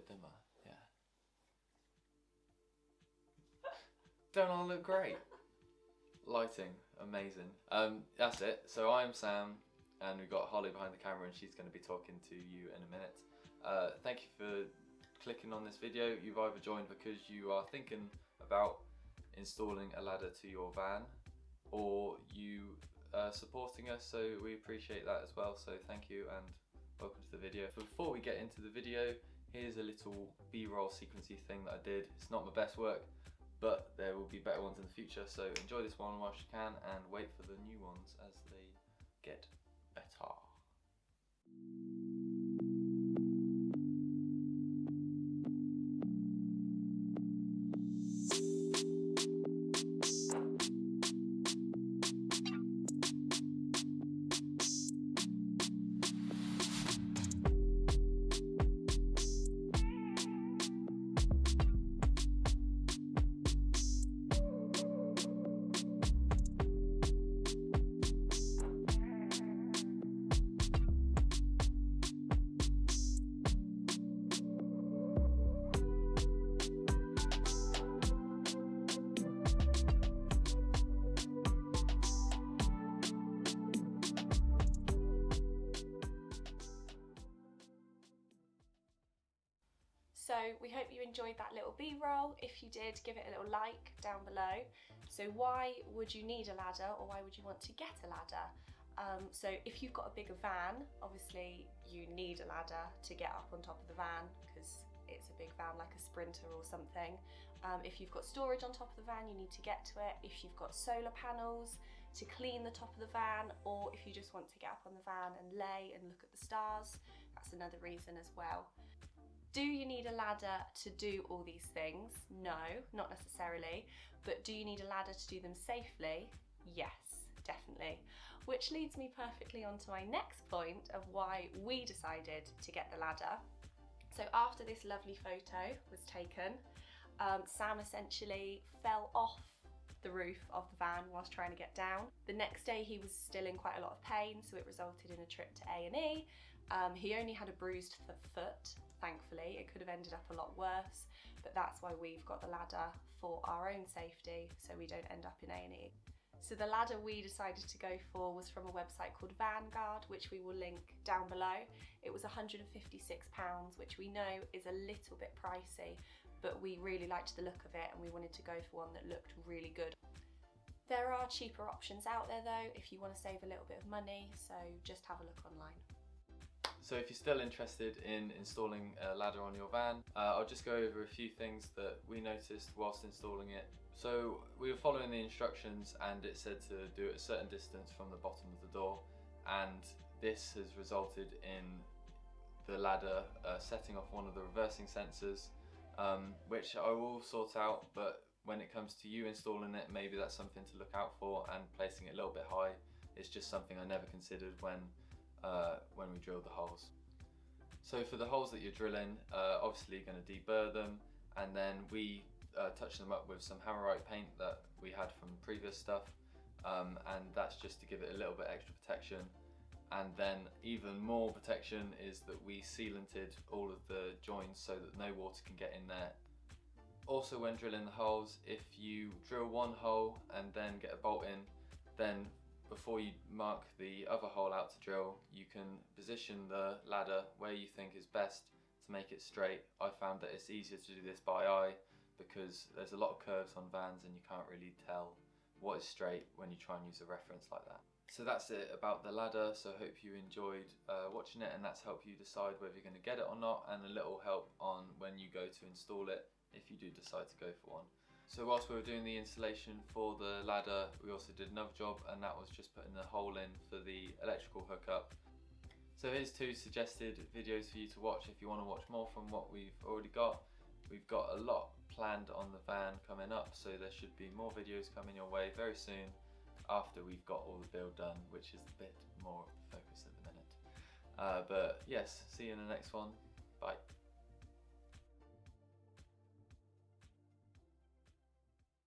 bit dimmer, yeah. Don't I look great? Lighting, amazing. That's it. So I'm Sam, and we've got Holly behind the camera, and she's going to be talking to you in a minute. Thank you for clicking on this video. You've either joined because you are thinking about installing a ladder to your van, or you are supporting us, so we appreciate that as well. So thank you and welcome to the video. Before we get into the video, here's a little B-roll sequencey thing that I did. It's not my best work, but there will be better ones in the future, so enjoy this one whilst you can and wait for the new ones as they get better. So we hope you enjoyed that little B-roll. If you did, give it a little like down below. So why would you need a ladder, or why would you want to get a ladder? So if you've got a bigger van, obviously you need a ladder to get up on top of the van because it's a big van like a Sprinter or something. If you've got storage on top of the van, you need to get to it. If you've got solar panels to clean the top of the van, or if you just want to get up on the van and lay and look at the stars, that's another reason as well. Do you need a ladder to do all these things? No, not necessarily. But do you need a ladder to do them safely? Yes, definitely. Which leads me perfectly onto my next point of why we decided to get the ladder. So after this lovely photo was taken, Sam essentially fell off the roof of the van whilst trying to get down. The next day he was still in quite a lot of pain, so it resulted in a trip to A&E. He only had a bruised foot, thankfully. It could have ended up a lot worse, but that's why we've got the ladder, for our own safety, so we don't end up in A&E. So the ladder we decided to go for was from a website called Vanguard, which we will link down below. It was £156, which we know is a little bit pricey, but we really liked the look of it and we wanted to go for one that looked really good. There are cheaper options out there though, if you want to save a little bit of money, so just have a look online. So if you're still interested in installing a ladder on your van, I'll just go over a few things that we noticed whilst installing it. So we were following the instructions and it said to do it a certain distance from the bottom of the door, and this has resulted in the ladder setting off one of the reversing sensors, which I will sort out, but when it comes to you installing it, maybe that's something to look out for, and placing it a little bit high. It's just something I never considered when we drilled the holes. So for the holes that you're drilling, obviously you're going to deburr them, and then we touch them up with some hammerite paint that we had from previous stuff, and that's just to give it a little bit extra protection. And then even more protection is that we sealanted all of the joints so that no water can get in there. Also, when drilling the holes, if you drill one hole and then get a bolt in, then before you mark the other hole out to drill, you can position the ladder where you think is best to make it straight. I found that it's easier to do this by eye because there's a lot of curves on vans and you can't really tell what is straight when you try and use a reference like that. So that's it about the ladder. So I hope you enjoyed watching it, and that's helped you decide whether you're going to get it or not, and a little help on when you go to install it if you do decide to go for one. So whilst we were doing the installation for the ladder, we also did another job, and that was just putting the hole in for the electrical hookup. So here's two suggested videos for you to watch if you want to watch more from what we've already got. We've got a lot planned on the van coming up, so there should be more videos coming your way very soon after we've got all the build done, which is a bit more focused at the minute. But yes, see you in the next one. Bye.